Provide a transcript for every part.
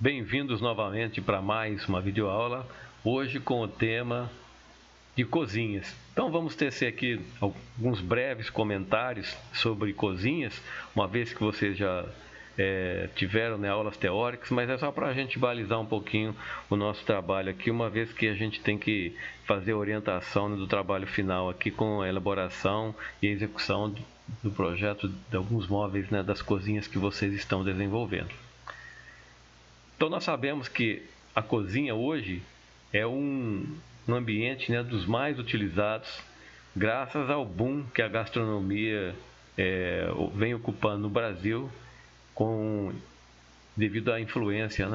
Bem-vindos novamente para mais uma videoaula, hoje com o tema de cozinhas. Então vamos tecer aqui alguns breves comentários sobre cozinhas, uma vez que vocês já tiveram aulas teóricas, mas é só para a gente balizar um pouquinho o nosso trabalho aqui, uma vez que a gente tem que fazer a orientação do trabalho final aqui com a elaboração e execução do projeto de alguns móveis, das cozinhas que vocês estão desenvolvendo. Então nós sabemos que a cozinha hoje é um ambiente dos mais utilizados, graças ao boom que a gastronomia vem ocupando no Brasil, devido à influência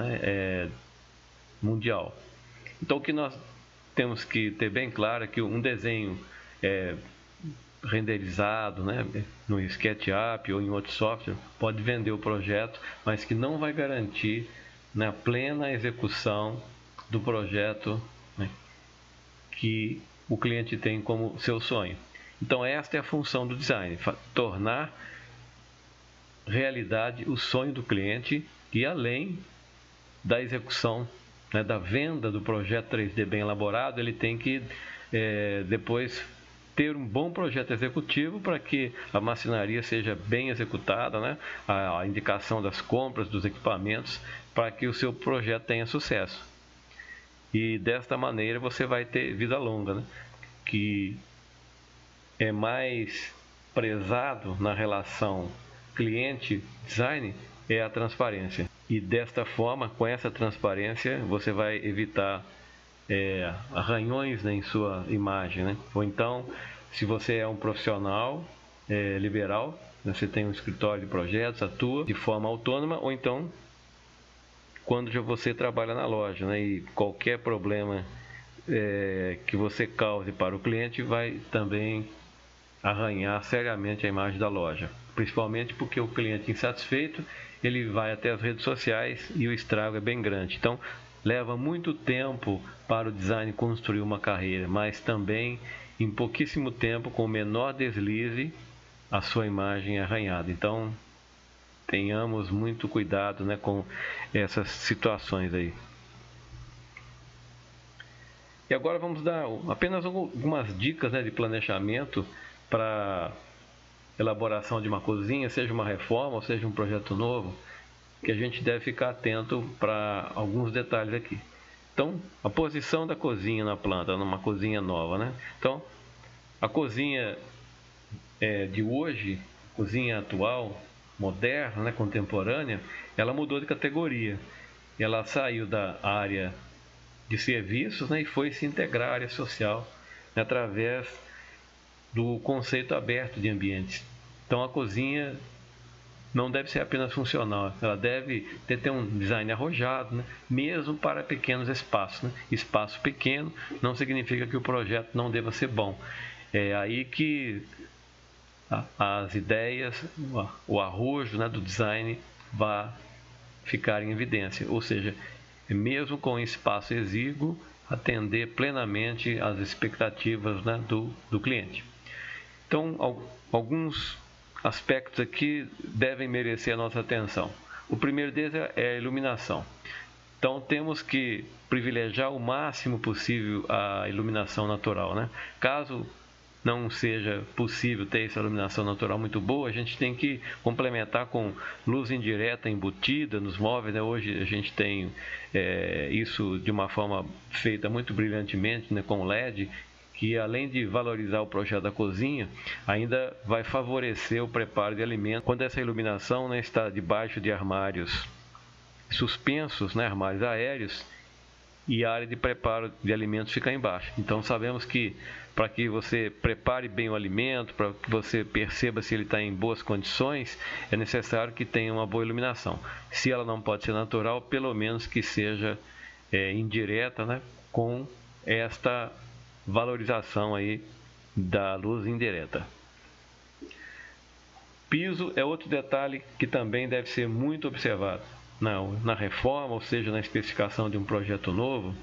mundial. Então o que nós temos que ter bem claro é que um desenho renderizado no SketchUp ou em outro software pode vender o projeto, mas que não vai garantir na plena execução do projeto que o cliente tem como seu sonho. Então esta é a função do design, tornar realidade o sonho do cliente e além da execução, da venda do projeto 3D bem elaborado, ele tem que depois ter um bom projeto executivo para que a marcenaria seja bem executada, a indicação das compras, dos equipamentos, para que o seu projeto tenha sucesso. E desta maneira você vai ter vida longa, que é mais prezado na relação cliente-design é a transparência. E desta forma, com essa transparência, você vai evitar arranhões em sua imagem, Ou então, se você é um profissional liberal, você tem um escritório de projetos, atua de forma autônoma, ou então quando você trabalha na loja, e qualquer problema que você cause para o cliente vai também arranhar seriamente a imagem da loja, principalmente porque o cliente insatisfeito ele vai até as redes sociais e o estrago é bem grande. Então leva muito tempo para o design construir uma carreira, mas também em pouquíssimo tempo, com o menor deslize, a sua imagem é arranhada. Então tenhamos muito cuidado com essas situações aí. E agora vamos dar apenas algumas dicas de planejamento para elaboração de uma cozinha, seja uma reforma ou seja um projeto novo, que a gente deve ficar atento para alguns detalhes aqui. Então, a posição da cozinha na planta, numa cozinha nova, Então, a cozinha de hoje, cozinha atual, moderna, contemporânea, ela mudou de categoria. Ela saiu da área de serviços e foi se integrar à área social através do conceito aberto de ambientes. Então a cozinha não deve ser apenas funcional, ela deve ter um design arrojado, mesmo para pequenos espaços. Espaço pequeno não significa que o projeto não deva ser bom. É aí que as ideias, o arrojo do design vai ficar em evidência, ou seja, mesmo com espaço exíguo, atender plenamente às expectativas do cliente. Então, alguns aspectos aqui devem merecer a nossa atenção. O primeiro deles é a iluminação. Então, temos que privilegiar o máximo possível a iluminação natural. Caso não seja possível ter essa iluminação natural muito boa, a gente tem que complementar com luz indireta embutida nos móveis. Hoje a gente tem isso de uma forma feita muito brilhantemente, com LED, que além de valorizar o projeto da cozinha, ainda vai favorecer o preparo de alimentos. Quando essa iluminação está debaixo de armários suspensos, armários aéreos, e a área de preparo de alimentos fica embaixo. Então sabemos que para que você prepare bem o alimento, para que você perceba se ele está em boas condições, é necessário que tenha uma boa iluminação. Se ela não pode ser natural, pelo menos que seja indireta, com esta valorização aí da luz indireta. Piso é outro detalhe que também deve ser muito observado na reforma, ou seja, na especificação de um projeto novo.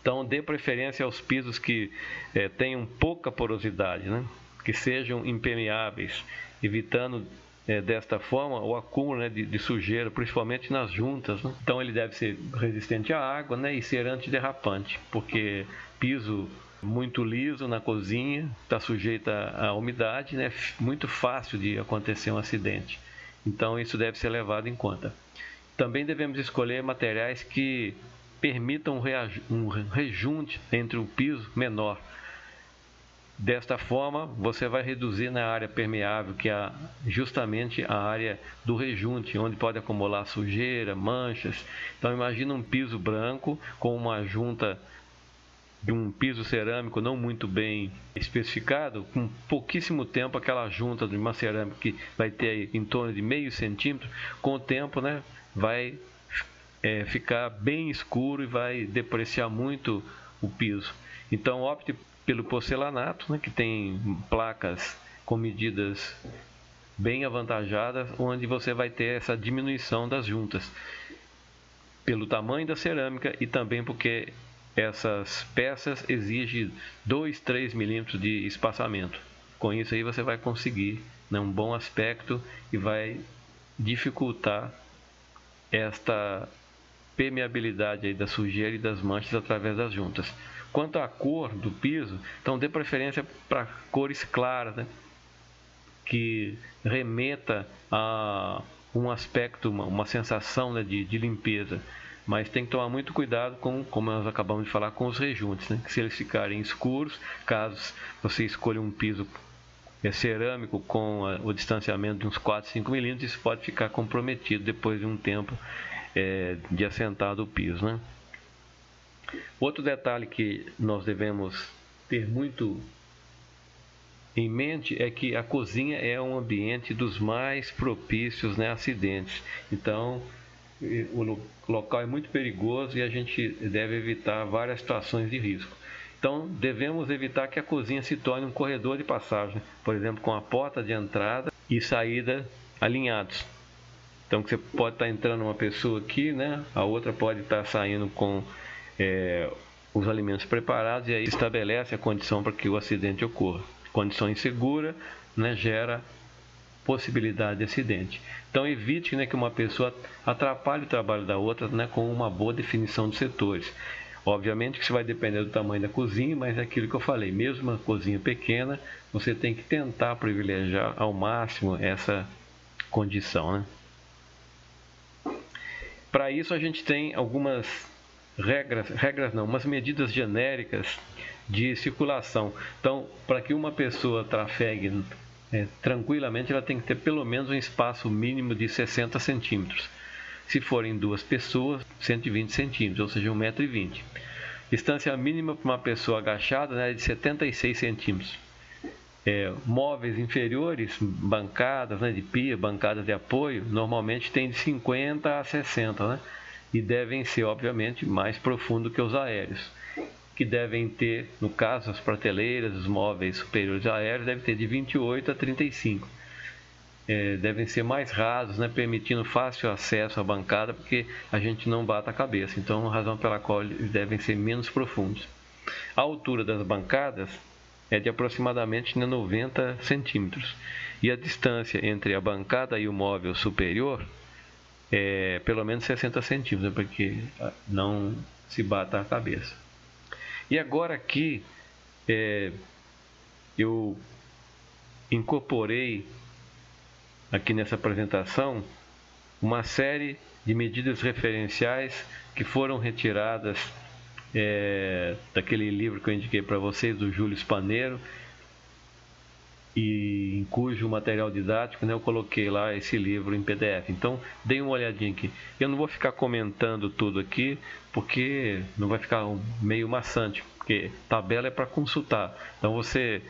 Então, dê preferência aos pisos que tenham pouca porosidade, que sejam impermeáveis, evitando desta forma o acúmulo, né, de sujeira, principalmente nas juntas, né? Então ele deve ser resistente à água, né, e ser antiderrapante, porque piso muito liso na cozinha está sujeito à umidade, né, muito fácil de acontecer um acidente. Então isso deve ser levado em conta. Também devemos escolher materiais que permitam um rejunte entre o piso menor. Desta forma, você vai reduzir na área permeável, que é justamente a área do rejunte, onde pode acumular sujeira, manchas. Então, imagina um piso branco com uma junta de um piso cerâmico não muito bem especificado, com pouquíssimo tempo aquela junta de uma cerâmica que vai ter aí em torno de meio centímetro, com o tempo, né, vai ficar bem escuro e vai depreciar muito o piso. Então opte pelo porcelanato, né, que tem placas com medidas bem avantajadas, onde você vai ter essa diminuição das juntas, pelo tamanho da cerâmica e também porque essas peças exigem 2, 3 milímetros de espaçamento. Com isso aí você vai conseguir, né, um bom aspecto e vai dificultar esta permeabilidade aí da sujeira e das manchas através das juntas. Quanto à cor do piso, então dê preferência para cores claras, né, que remeta a um aspecto, uma sensação, né, de limpeza. Mas tem que tomar muito cuidado com, como nós acabamos de falar, com os rejuntes, né? Se eles ficarem escuros, caso você escolha um piso cerâmico com o distanciamento de uns 4, 5 milímetros, isso pode ficar comprometido depois de um tempo de assentado o piso, né? Outro detalhe que nós devemos ter muito em mente é que a cozinha é um ambiente dos mais propícios, né, a acidentes. Então, o local é muito perigoso e a gente deve evitar várias situações de risco. Então, devemos evitar que a cozinha se torne um corredor de passagem, por exemplo, com a porta de entrada e saída alinhados. Então, você pode estar entrando uma pessoa aqui, né? A outra pode estar saindo com os alimentos preparados, e aí estabelece a condição para que o acidente ocorra. Condição insegura, né, gera possibilidade de acidente. Então evite, né, que uma pessoa atrapalhe o trabalho da outra, né, com uma boa definição dos setores. Obviamente que isso vai depender do tamanho da cozinha, mas é aquilo que eu falei, mesmo uma cozinha pequena, você tem que tentar privilegiar ao máximo essa condição, né? Para isso a gente tem algumas umas medidas genéricas de circulação. Então, para que uma pessoa trafegue tranquilamente, ela tem que ter pelo menos um espaço mínimo de 60 centímetros. Se forem duas pessoas, 120 centímetros, ou seja, 1,20 m. Distância mínima para uma pessoa agachada, né, é de 76 centímetros. Móveis inferiores, bancadas, né, de pia, bancadas de apoio, normalmente tem de 50 a 60, né, e devem ser, obviamente, mais profundos que os aéreos, que devem ter, no caso, as prateleiras, os móveis superiores aéreos, devem ter de 28 a 35. Devem ser mais rasos, né, permitindo fácil acesso à bancada, porque a gente não bata a cabeça. Então, a razão pela qual eles devem ser menos profundos. A altura das bancadas é de aproximadamente 90 centímetros. E a distância entre a bancada e o móvel superior é pelo menos 60 centímetros, né, para que não se bata a cabeça. E agora aqui eu incorporei aqui nessa apresentação uma série de medidas referenciais que foram retiradas daquele livro que eu indiquei para vocês, do Júlio Spaneiro, e em cujo material didático, né, eu coloquei lá esse livro em PDF. Então, deem uma olhadinha aqui. Eu não vou ficar comentando tudo aqui, porque não vai ficar meio maçante, porque tabela é para consultar. Então, você,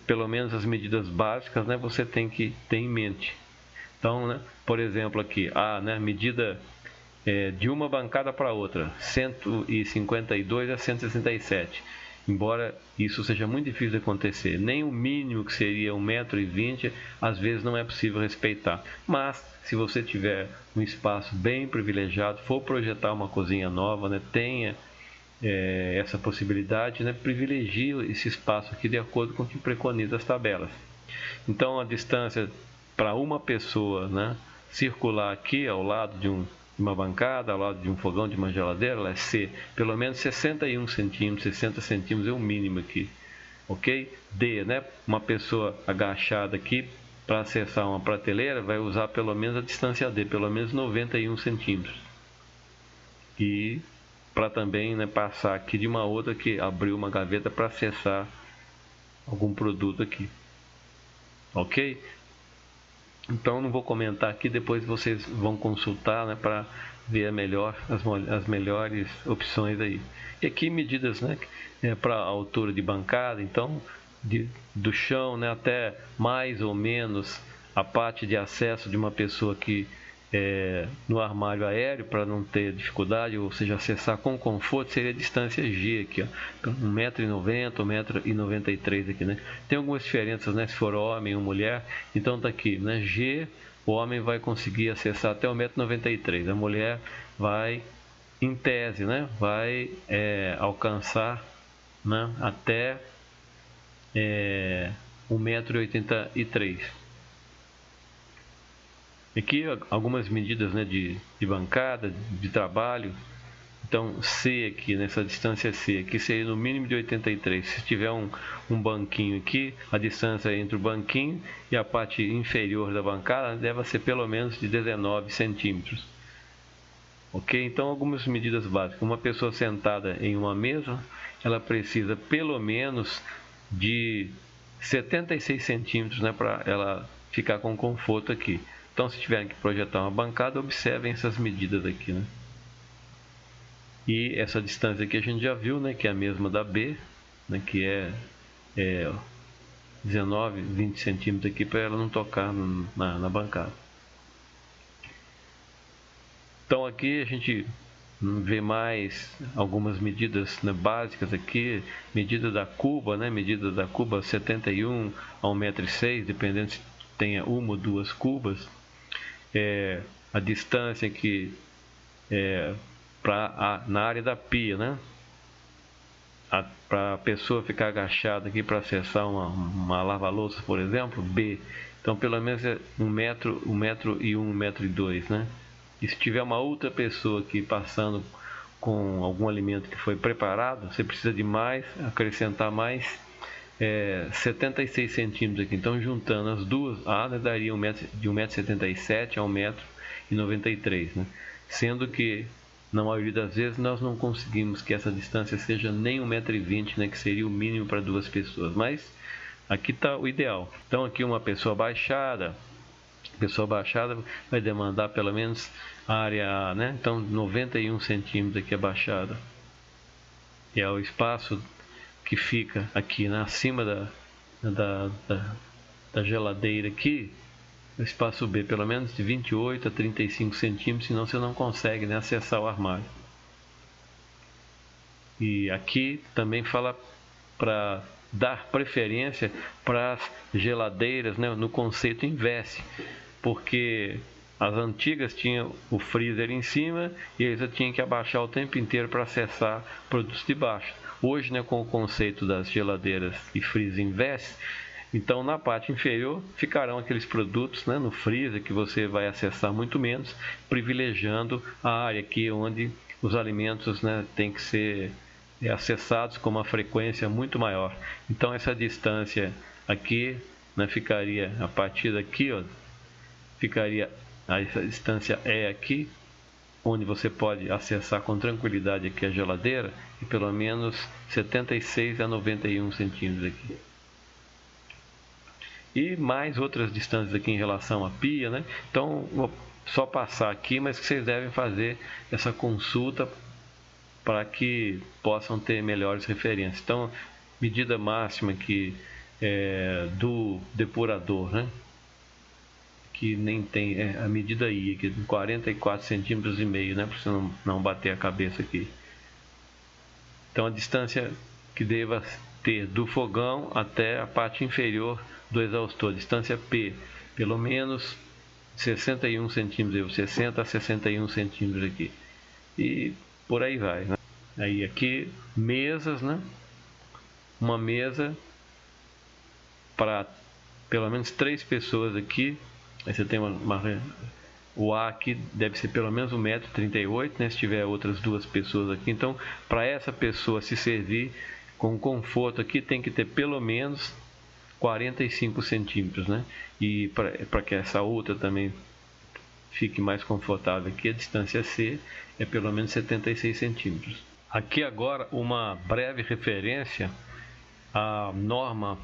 pelo menos as medidas básicas, né, você tem que ter em mente. Então, né, por exemplo, aqui, né, medida de uma bancada para outra, 152 a 167. Embora isso seja muito difícil de acontecer, nem o mínimo, que seria 1,20 m, às vezes não é possível respeitar. Mas, se você tiver um espaço bem privilegiado, for projetar uma cozinha nova, né, tenha essa possibilidade, né, privilegie esse espaço aqui de acordo com o que preconiza as tabelas. Então, a distância para uma pessoa, né, circular aqui ao lado de uma bancada, ao lado de um fogão, de uma geladeira, ela é C, pelo menos 61 centímetros, 60 centímetros é o mínimo aqui, ok? D, né, uma pessoa agachada aqui para acessar uma prateleira vai usar pelo menos a distância D, pelo menos 91 centímetros. E para também, né, passar aqui de uma outra que abriu uma gaveta para acessar algum produto aqui, ok? Então não vou comentar aqui, depois vocês vão consultar, né, para ver as melhores opções aí. E aqui medidas, né, para a altura de bancada, então do chão, né, até mais ou menos a parte de acesso de uma pessoa que no armário aéreo, para não ter dificuldade, ou seja, acessar com conforto, seria a distância G aqui, ó, 1,90 m, 1,93 m aqui, né? Tem algumas diferenças, né, se for homem ou mulher, então tá aqui, né, G, o homem vai conseguir acessar até 1,93 m, a mulher vai, em tese, né, vai alcançar, né, até 1,83 m. Aqui algumas medidas, né, de bancada, de trabalho. Então C aqui, nessa distância C, aqui seria no mínimo de 83. Se tiver um banquinho aqui, a distância entre o banquinho e a parte inferior da bancada deve ser pelo menos de 19 centímetros. Ok? Então algumas medidas básicas. Uma pessoa sentada em uma mesa, ela precisa pelo menos de 76 centímetros, né, para ela ficar com conforto aqui. Então, se tiverem que projetar uma bancada, observem essas medidas aqui, né? E essa distância aqui a gente já viu, né, que é a mesma da B, né, que é 19, 20 centímetros aqui, para ela não tocar na bancada. Então aqui a gente vê mais algumas medidas, né, básicas aqui, medida da cuba, né, medida da cuba 71 a 1,6 m, dependendo se tenha uma ou duas cubas. A distância aqui na área da pia, né? Para a pessoa ficar agachada aqui para acessar uma lava-louça, por exemplo, B. Então pelo menos é 1 metro, 1,1 m, 1,2 m, né? E se tiver uma outra pessoa aqui passando com algum alimento que foi preparado, você precisa de acrescentar mais 76 centímetros aqui. Então juntando as duas, daria de 1,77 m a 1,93 m, né? Sendo que na maioria das vezes nós não conseguimos que essa distância seja nem 1,20 m, né, que seria o mínimo para duas pessoas, mas aqui está o ideal. Então aqui uma pessoa baixada vai demandar pelo menos área A, né? Então 91 centímetros aqui abaixada. E é o espaço que fica aqui, né, acima da geladeira aqui, o espaço B, pelo menos de 28 a 35 centímetros, senão você não consegue, né, acessar o armário. E aqui também fala para dar preferência para as geladeiras, né, no conceito inverse, porque as antigas tinham o freezer em cima e eles tinham que abaixar o tempo inteiro para acessar produtos de baixo. Hoje, né, com o conceito das geladeiras e freezer inverse, então na parte inferior ficarão aqueles produtos, né, no freezer que você vai acessar muito menos, privilegiando a área aqui onde os alimentos, né, têm que ser acessados com uma frequência muito maior. Então essa distância aqui, né, ficaria a partir daqui, ó, ficaria essa distância aqui, onde você pode acessar com tranquilidade aqui a geladeira, e pelo menos 76 a 91 centímetros aqui. E mais outras distâncias aqui em relação à pia, né? Então vou só passar aqui, mas que vocês devem fazer essa consulta para que possam ter melhores referências. Então, medida máxima aqui do depurador, né? Que nem tem a medida I aqui, 44 centímetros e meio, né, para você não bater a cabeça aqui. Então a distância que deva ter do fogão até a parte inferior do exaustor, distância P, pelo menos 61 centímetros, 60 a 61 centímetros aqui, e por aí vai, né? Aí aqui mesas, né, uma mesa para pelo menos 3 pessoas aqui, Aí você tem o A aqui deve ser pelo menos 1,38 m, né, se tiver outras duas pessoas aqui. Então, para essa pessoa se servir com conforto aqui, tem que ter pelo menos 45 centímetros, né? E para que essa outra também fique mais confortável aqui, a distância C é pelo menos 76 centímetros. Aqui agora uma breve referência à norma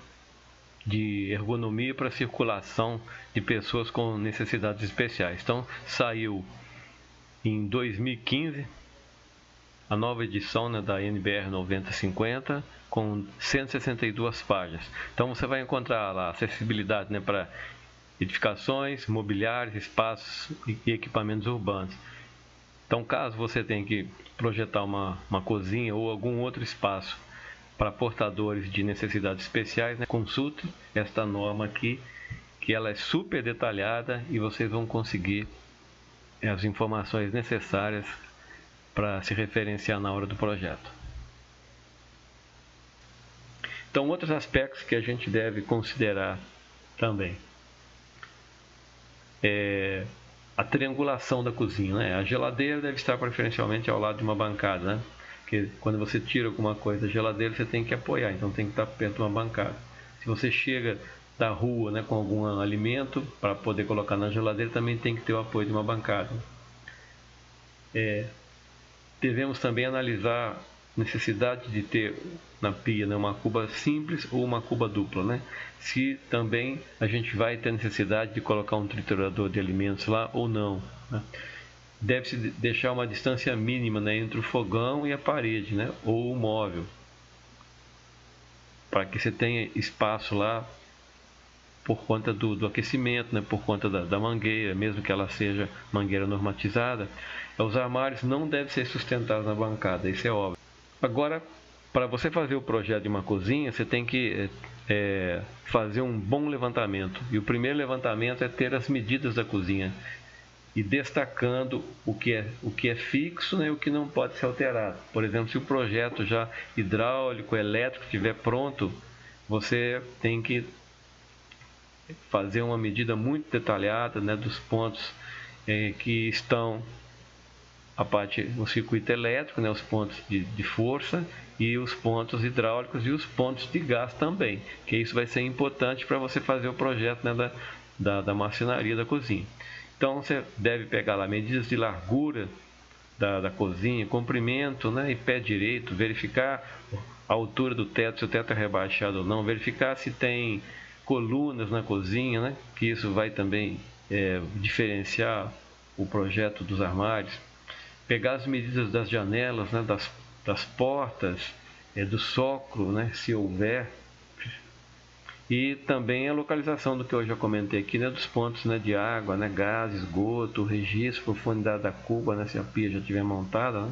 de ergonomia para circulação de pessoas com necessidades especiais. Então, saiu em 2015 a nova edição, né, da NBR 9050 com 162 páginas. Então, você vai encontrar lá acessibilidade, né, para edificações, mobiliários, espaços e equipamentos urbanos. Então, caso você tenha que projetar uma cozinha ou algum outro espaço para portadores de necessidades especiais, né, consulte esta norma aqui, que ela é super detalhada e vocês vão conseguir as informações necessárias para se referenciar na hora do projeto. Então, outros aspectos que a gente deve considerar também é a triangulação da cozinha, né? A geladeira deve estar preferencialmente ao lado de uma bancada, né? Porque quando você tira alguma coisa da geladeira, você tem que apoiar, então tem que estar perto de uma bancada. Se você chega da rua, né, com algum alimento para poder colocar na geladeira, também tem que ter o apoio de uma bancada. Devemos também analisar a necessidade de ter na pia, né, uma cuba simples ou uma cuba dupla, né? Se também a gente vai ter necessidade de colocar um triturador de alimentos lá ou não, né? Deve-se deixar uma distância mínima, né, entre o fogão e a parede, né, ou o móvel, para que você tenha espaço lá por conta do aquecimento, né, por conta da mangueira, mesmo que ela seja mangueira normatizada. Os armários não devem ser sustentados na bancada, isso é óbvio. Agora, para você fazer o projeto de uma cozinha, você tem que fazer um bom levantamento. E o primeiro levantamento é ter as medidas da cozinha e destacando o que é fixo, né, e o que não pode ser alterado. Por exemplo, se o projeto já hidráulico, elétrico estiver pronto, você tem que fazer uma medida muito detalhada, né, dos pontos que estão o circuito elétrico, né, os pontos de força e os pontos hidráulicos e os pontos de gás também, que isso vai ser importante para você fazer o projeto, né, da marcenaria da cozinha. Então você deve pegar lá medidas de largura da cozinha, comprimento, né, e pé direito, verificar a altura do teto, se o teto é rebaixado ou não, verificar se tem colunas na cozinha, né, que isso vai também diferenciar o projeto dos armários. Pegar as medidas das janelas, né, das portas, do soclo, né, se houver. E também a localização do que eu já comentei aqui, né, dos pontos, né, de água, né, gás, esgoto, registro, profundidade da cuba, né, se a pia já estiver montada, né,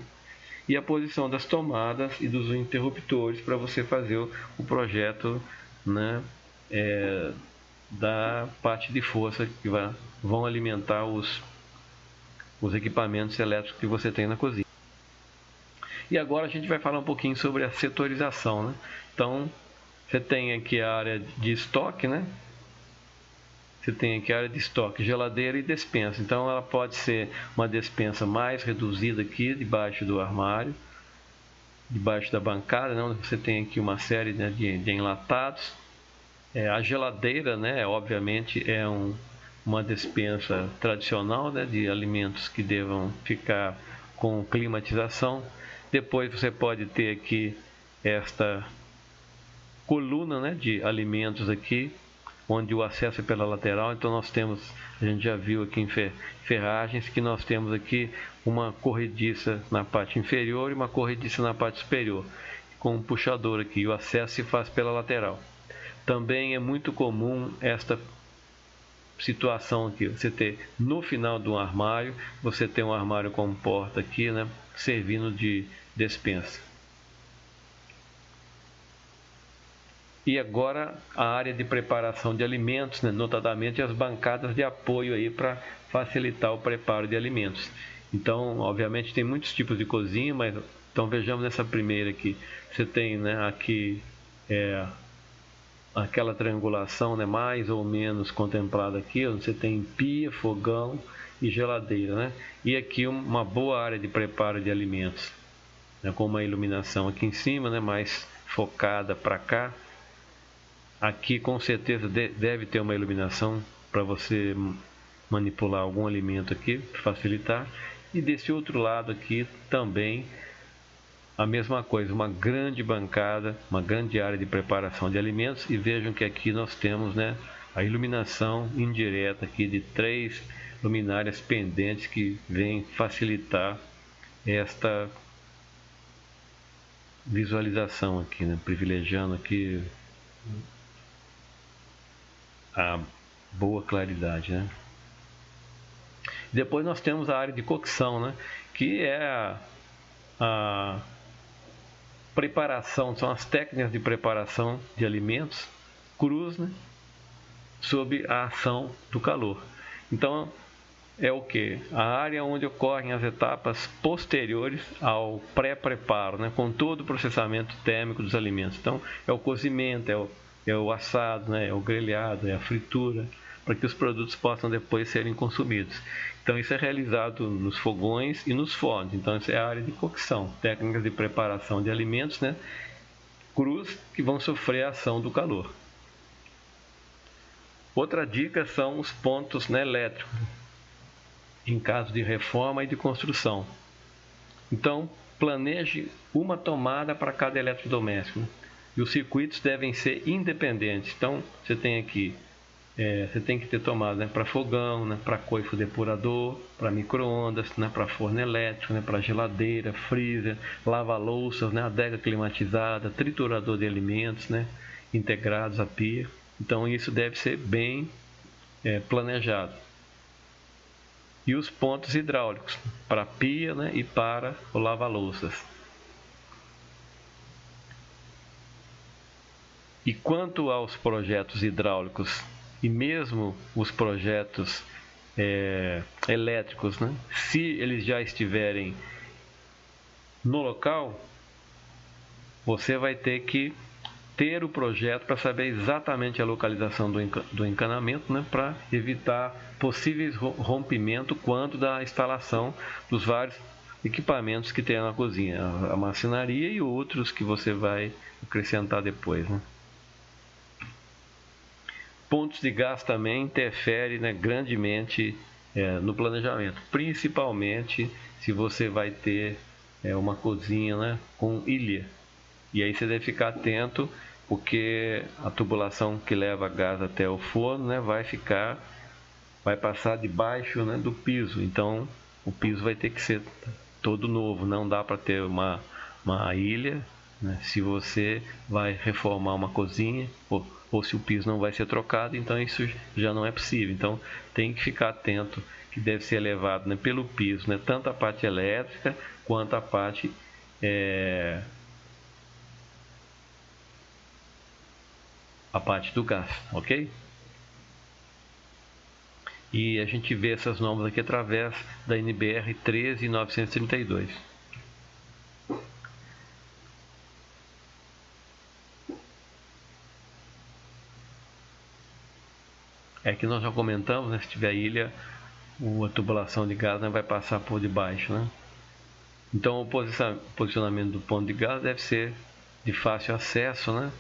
e a posição das tomadas e dos interruptores para você fazer o projeto, né, da parte de força que vão alimentar os equipamentos elétricos que você tem na cozinha. E agora a gente vai falar um pouquinho sobre a setorização, né? Então, você tem aqui a área de estoque, né? Você tem aqui a área de estoque, geladeira e despensa. Então, ela pode ser uma despensa mais reduzida aqui, debaixo do armário, debaixo da bancada, né? Você tem aqui uma série, né, de enlatados. A geladeira, né, obviamente, é uma despensa tradicional, né, de alimentos que devam ficar com climatização. Depois você pode ter aqui esta coluna, né, de alimentos aqui, onde o acesso é pela lateral. Então a gente já viu aqui em ferragens que nós temos aqui uma corrediça na parte inferior e uma corrediça na parte superior, com um puxador aqui. O acesso se faz pela lateral. Também é muito comum esta situação aqui, você ter no final de um armário, você tem um armário com porta aqui, né, servindo de despensa. E agora a área de preparação de alimentos, né, notadamente as bancadas de apoio aí para facilitar o preparo de alimentos. Então, obviamente tem muitos tipos de cozinha, mas então vejamos nessa primeira aqui. Você tem, né, aqui aquela triangulação, né, mais ou menos contemplada aqui, onde você tem pia, fogão e geladeira, né? E aqui uma boa área de preparo de alimentos, né, com uma iluminação aqui em cima, né, mais focada para cá. Aqui com certeza deve ter uma iluminação para você manipular algum alimento aqui, para facilitar. E desse outro lado aqui também a mesma coisa, uma grande bancada, uma grande área de preparação de alimentos. E vejam que aqui nós temos, né, a iluminação indireta aqui de 3 luminárias pendentes que vem facilitar esta visualização aqui, né, privilegiando aqui a boa claridade, né? Depois nós temos a área de cocção, né, que é a preparação, são as técnicas de preparação de alimentos crus, né, sob a ação do calor. Então é o que? A área onde ocorrem as etapas posteriores ao pré-preparo, né, com todo o processamento térmico dos alimentos. Então é o cozimento, é o assado, né, é o grelhado, é a fritura, para que os produtos possam depois serem consumidos. Então isso é realizado nos fogões e nos fornos. Então isso é a área de cocção, técnicas de preparação de alimentos, né, crus que vão sofrer a ação do calor. Outra dica são os pontos, né, elétricos, em caso de reforma e de construção. Então planeje uma tomada para cada eletrodoméstico, né? E os circuitos devem ser independentes. Então você tem aqui você tem que ter tomada, né, para fogão, né, para coifo depurador, para micro-ondas, né, para forno elétrico, né, para geladeira, freezer, lava-louças, né, adega climatizada, triturador de alimentos, né, integrados à pia. Então isso deve ser bem planejado. E os pontos hidráulicos para a pia, né, e para o lava-louças. E quanto aos projetos hidráulicos e mesmo os projetos elétricos, né, se eles já estiverem no local, você vai ter que ter o projeto para saber exatamente a localização do encanamento, né, para evitar possíveis rompimento quando da instalação dos vários equipamentos que tem na cozinha, a marcenaria e outros que você vai acrescentar depois, né. Pontos de gás também interferem, né, grandemente no planejamento, principalmente se você vai ter uma cozinha, né, com ilha. E aí você deve ficar atento, porque a tubulação que leva gás até o forno, né, vai passar debaixo, né, do piso. Então o piso vai ter que ser todo novo, não dá para ter uma ilha, né, se você vai reformar uma cozinha ou se o piso não vai ser trocado, então isso já não é possível. Então tem que ficar atento que deve ser elevado, né, pelo piso, né, tanto a parte elétrica quanto a parte do gás, ok? E a gente vê essas normas aqui através da NBR 13932. É que nós já comentamos, né, se tiver ilha, a tubulação de gás, né, vai passar por debaixo, né? Então o posicionamento do ponto de gás deve ser de fácil acesso, né,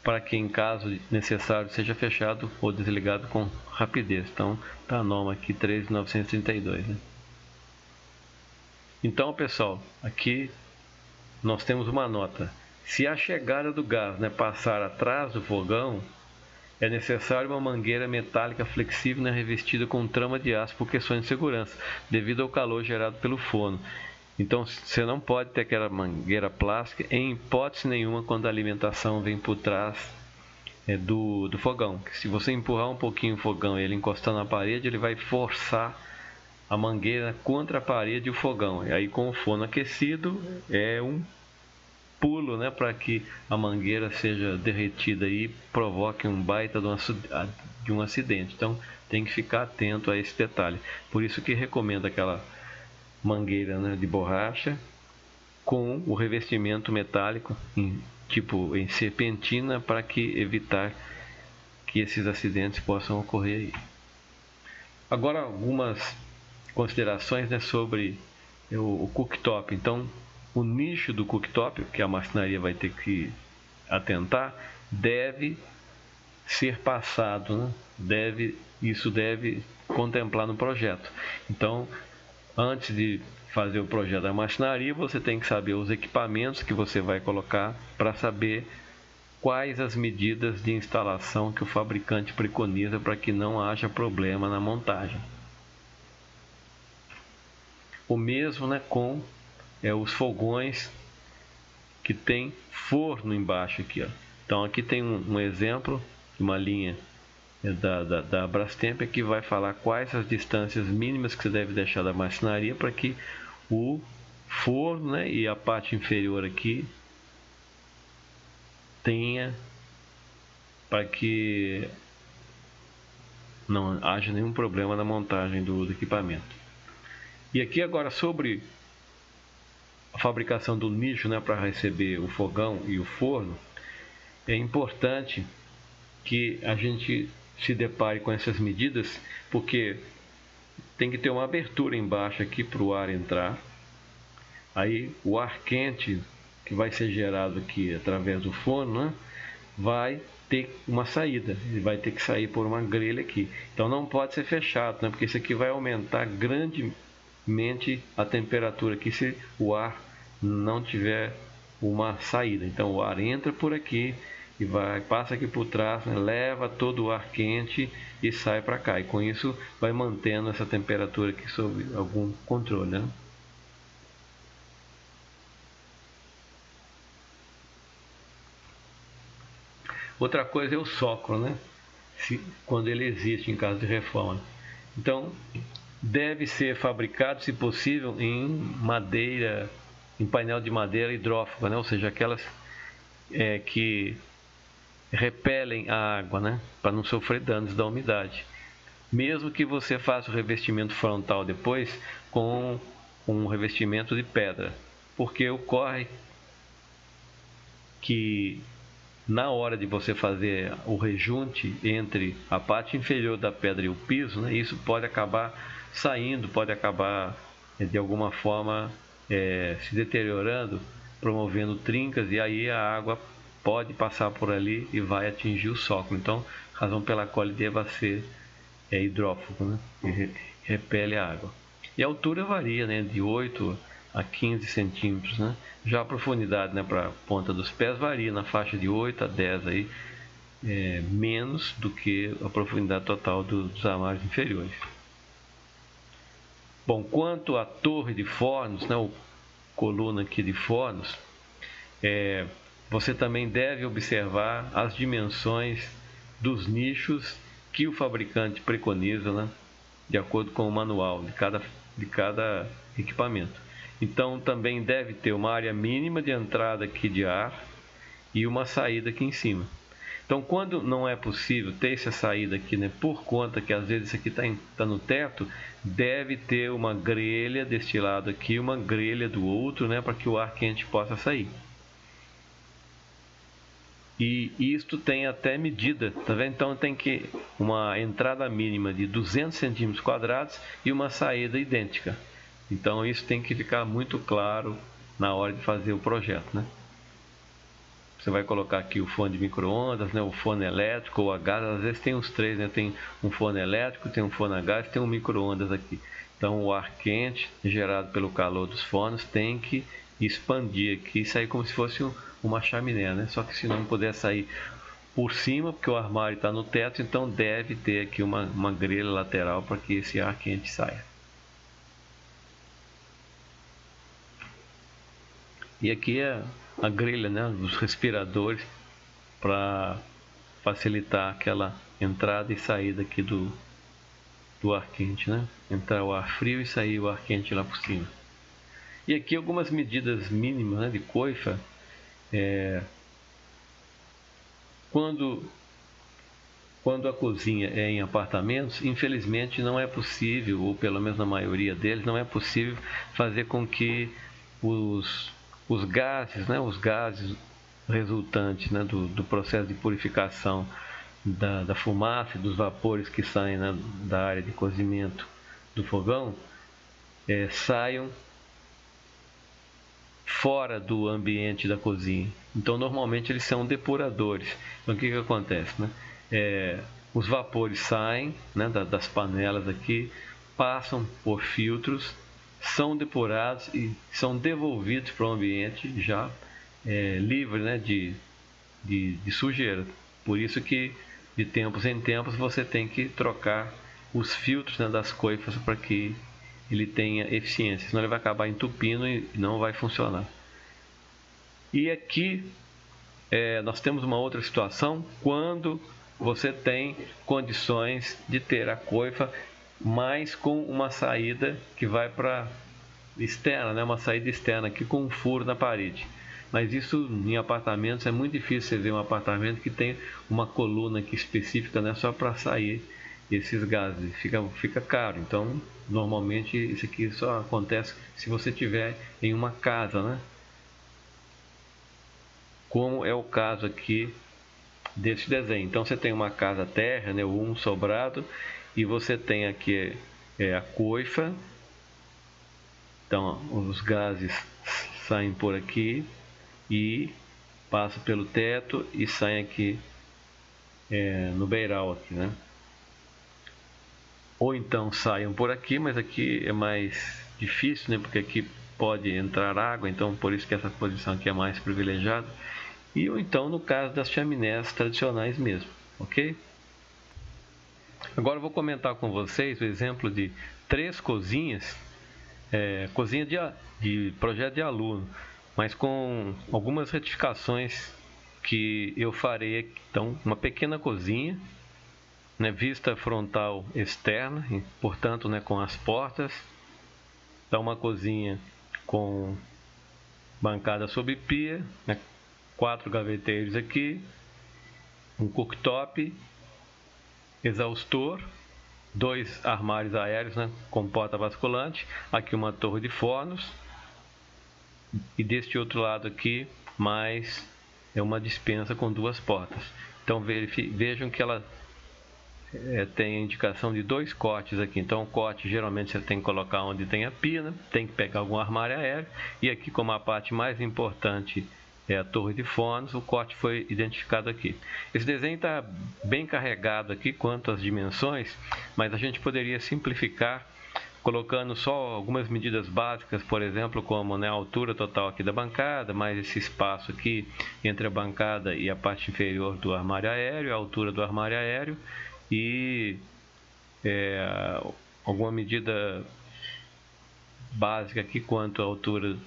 para que em caso necessário seja fechado ou desligado com rapidez. Então está a norma aqui 13932, né? Então pessoal, aqui nós temos uma nota: se a chegada do gás, né, passar atrás do fogão, é necessário uma mangueira metálica flexível, né, revestida com trama de aço por questões de segurança, devido ao calor gerado pelo forno. Então você não pode ter aquela mangueira plástica em hipótese nenhuma quando a alimentação vem por trás do fogão. Se você empurrar um pouquinho o fogão e ele encostar na parede, ele vai forçar a mangueira contra a parede e o fogão. E aí com o forno aquecido é um pulo, né, para que a mangueira seja derretida e provoque um baita de um acidente. Então tem que ficar atento a esse detalhe. Por isso que recomendo aquela mangueira, né, de borracha com o revestimento metálico tipo em serpentina, para que evitar que esses acidentes possam ocorrer aí. Agora algumas considerações, né, sobre o cooktop. Então, o nicho do cooktop, que a marcenaria vai ter que atentar, deve ser passado, né? Isso deve contemplar no projeto. Então, antes de fazer o projeto da marcenaria, você tem que saber os equipamentos que você vai colocar, para saber quais as medidas de instalação que o fabricante preconiza para que não haja problema na montagem. O mesmo, né, com os fogões que tem forno embaixo aqui, ó. Então aqui tem um exemplo de uma linha da Brastemp, que vai falar quais as distâncias mínimas que você deve deixar da marcenaria para que o forno, né, e a parte inferior aqui tenha, para que não haja nenhum problema na montagem do equipamento. E aqui agora sobre a fabricação do nicho, né, para receber o fogão e o forno, é importante que a gente se depare com essas medidas, porque tem que ter uma abertura embaixo aqui para o ar entrar. Aí o ar quente que vai ser gerado aqui através do forno, né, vai ter uma saída, ele vai ter que sair por uma grelha aqui. Então não pode ser fechado, né, porque isso aqui vai aumentar grandemente a temperatura aqui se o ar não tiver uma saída. Então o ar entra por aqui e passa aqui por trás, né, leva todo o ar quente e sai para cá, e com isso vai mantendo essa temperatura aqui sob algum controle, né? Outra coisa é o soclo, né? Quando ele existe em caso de reforma. Então deve ser fabricado, se possível, em madeira, em painel de madeira hidrófuga, né? Ou seja, aquelas que repelem a água, né, para não sofrer danos da umidade. Mesmo que você faça o revestimento frontal depois com um revestimento de pedra, porque ocorre que na hora de você fazer o rejunte entre a parte inferior da pedra e o piso, né, isso pode acabar saindo, pode acabar de alguma forma se deteriorando, promovendo trincas, e aí a água pode passar por ali e vai atingir o soclo. Então, razão pela qual ele deva ser hidrófugo, né? E repele a água. E a altura varia, né, de 8 a 15 centímetros, né? Já a profundidade, né, para a ponta dos pés varia na faixa de 8 a 10 aí, menos do que a profundidade total dos armários inferiores. Bom, quanto à torre de fornos, né, ou coluna aqui de fornos, você também deve observar as dimensões dos nichos que o fabricante preconiza, né, de acordo com o manual de cada equipamento. Então também deve ter uma área mínima de entrada aqui de ar e uma saída aqui em cima. Então, quando não é possível ter essa saída aqui, né, por conta que às vezes isso aqui está no teto, deve ter uma grelha deste lado aqui, uma grelha do outro, né, para que o ar quente possa sair. E isto tem até medida, tá vendo? Então tem que uma entrada mínima de 200 centímetros quadrados e uma saída idêntica. Então isso tem que ficar muito claro na hora de fazer o projeto, né? Você vai colocar aqui o forno de micro-ondas, né, o forno elétrico ou a gás, às vezes tem os três, né? Tem um forno elétrico, tem um forno a gás, tem um micro-ondas aqui. Então o ar quente gerado pelo calor dos fornos tem que expandir aqui e sair como se fosse uma chaminé, né? Só que se não puder sair por cima, porque o armário está no teto, então deve ter aqui uma grelha lateral para que esse ar quente saia. E aqui é a grelha, né, os respiradores, para facilitar aquela entrada e saída aqui do ar quente, né? Entrar o ar frio e sair o ar quente lá por cima. E aqui algumas medidas mínimas, né, de coifa. Quando a cozinha é em apartamentos, infelizmente não é possível, ou pelo menos na maioria deles, não é possível fazer com que os os gases, né, os gases resultantes, né, do processo de purificação da fumaça e dos vapores que saem, né, da área de cozimento do fogão, saiam fora do ambiente da cozinha. Então, normalmente eles são depuradores. Então, o que acontece, né? Os vapores saem, né, das panelas aqui, passam por filtros, são depurados e são devolvidos para o ambiente já livre, né, de sujeira. Por isso que de tempos em tempos você tem que trocar os filtros, né, das coifas para que ele tenha eficiência, senão ele vai acabar entupindo e não vai funcionar. E aqui nós temos uma outra situação quando você tem condições de ter a coifa, mas com uma saída que vai para externa, né? Uma saída externa aqui com um furo na parede. Mas isso em apartamentos é muito difícil você ver um apartamento que tem uma coluna aqui específica, né, só para sair esses gases. Fica caro. Então, normalmente isso aqui só acontece se você tiver em uma casa, né? Como é o caso aqui desse desenho. Então você tem uma casa térrea, né, ou um sobrado, e você tem aqui a coifa. Então os gases saem por aqui e passam pelo teto e saem aqui no beiral aqui, né? Ou então saiam por aqui, mas aqui é mais difícil, né? Porque aqui pode entrar água, então por isso que essa posição aqui é mais privilegiada. E ou então no caso das chaminés tradicionais mesmo, ok? Agora eu vou comentar com vocês o exemplo de 3 cozinhas, cozinha de projeto de aluno, mas com algumas retificações que eu farei aqui. Então, uma pequena cozinha, né, vista frontal externa, e, portanto, né, com as portas. Então, uma cozinha com bancada sobre pia, né, 4 gaveteiros aqui, um cooktop, exaustor, 2 armários aéreos, né, com porta basculante, aqui uma torre de fornos e deste outro lado aqui mais uma despensa com 2 portas. Então vejam que ela tem a indicação de 2 cortes aqui. Então o corte geralmente você tem que colocar onde tem a pia, né? Tem que pegar algum armário aéreo, e aqui como a parte mais importante é a torre de fornos, o corte foi identificado aqui. Esse desenho está bem carregado aqui quanto às dimensões, mas a gente poderia simplificar colocando só algumas medidas básicas, por exemplo, como, né, a altura total aqui da bancada, mais esse espaço aqui entre a bancada e a parte inferior do armário aéreo, a altura do armário aéreo e alguma medida básica aqui quanto à altura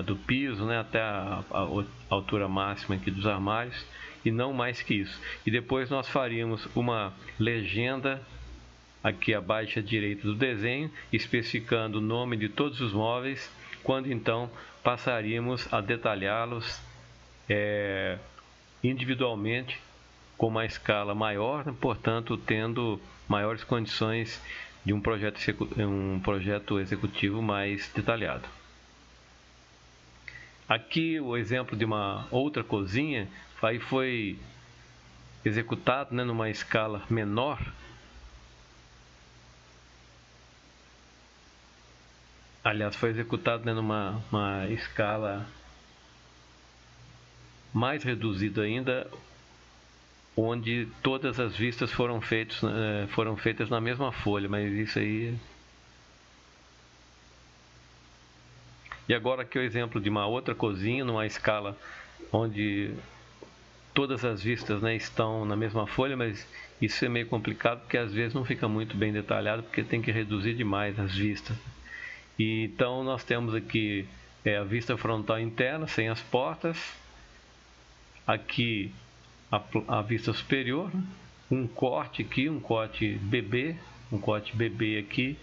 do piso, né, até a altura máxima aqui dos armários, e não mais que isso. E depois nós faríamos uma legenda aqui abaixo à direita do desenho, especificando o nome de todos os móveis, quando então passaríamos a detalhá-los individualmente com uma escala maior, né, portanto tendo maiores condições de um projeto executivo mais detalhado. Aqui o exemplo de uma outra cozinha aí foi executado, né, numa escala menor. Aliás, foi executado, né, numa escala mais reduzida ainda, onde todas as vistas foram feitas na mesma folha, mas isso aí. E agora aqui o exemplo de uma outra cozinha, numa escala onde todas as vistas, né, estão na mesma folha, mas isso é meio complicado porque às vezes não fica muito bem detalhado, porque tem que reduzir demais as vistas. E então nós temos aqui a vista frontal interna, sem as portas. Aqui a vista superior, um corte aqui, um corte BB aqui,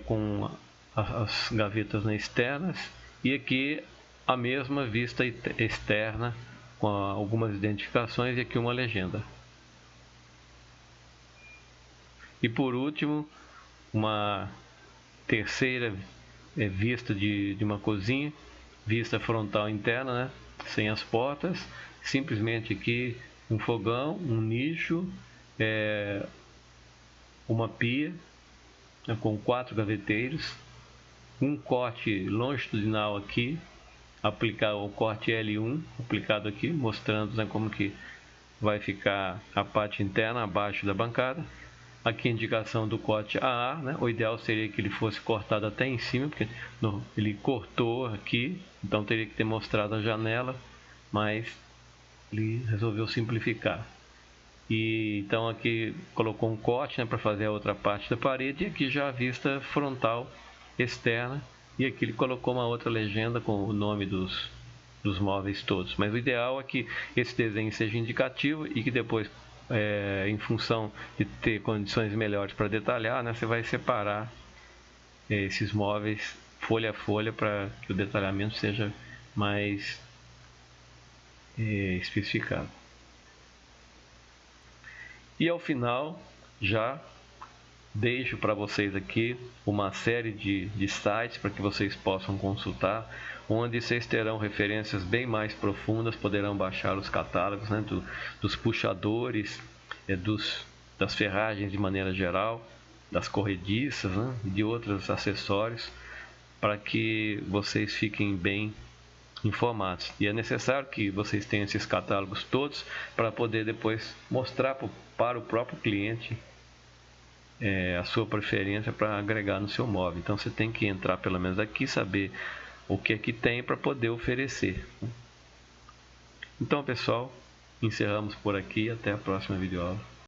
com as gavetas, né, externas, e aqui a mesma vista externa com algumas identificações e aqui uma legenda. E por último, uma terceira vista de uma cozinha, vista frontal interna, né? Sem as portas, simplesmente aqui um fogão, um nicho, uma pia, né, com 4 gaveteiros, um corte longitudinal aqui, aplicar o corte L1 aplicado aqui, mostrando, né, como que vai ficar a parte interna abaixo da bancada. Aqui a indicação do corte AA, né? O ideal seria que ele fosse cortado até em cima, porque ele cortou aqui, então teria que ter mostrado a janela, mas ele resolveu simplificar. E então aqui colocou um corte, né, para fazer a outra parte da parede, e aqui já a vista frontal externa, e aqui ele colocou uma outra legenda com o nome dos móveis todos. Mas o ideal é que esse desenho seja indicativo e que depois, em função de ter condições melhores para detalhar, né, você vai separar esses móveis folha a folha para que o detalhamento seja mais especificado. E ao final, já deixo para vocês aqui uma série de sites para que vocês possam consultar, onde vocês terão referências bem mais profundas, poderão baixar os catálogos, né, dos puxadores, das ferragens de maneira geral, das corrediças, né, e de outros acessórios, para que vocês fiquem bem informados. E é necessário que vocês tenham esses catálogos todos para poder depois mostrar para o próprio cliente a sua preferência para agregar no seu móvel. Então você tem que entrar pelo menos aqui, saber o que é que tem para poder oferecer. Então, pessoal, encerramos por aqui. Até a próxima videoaula.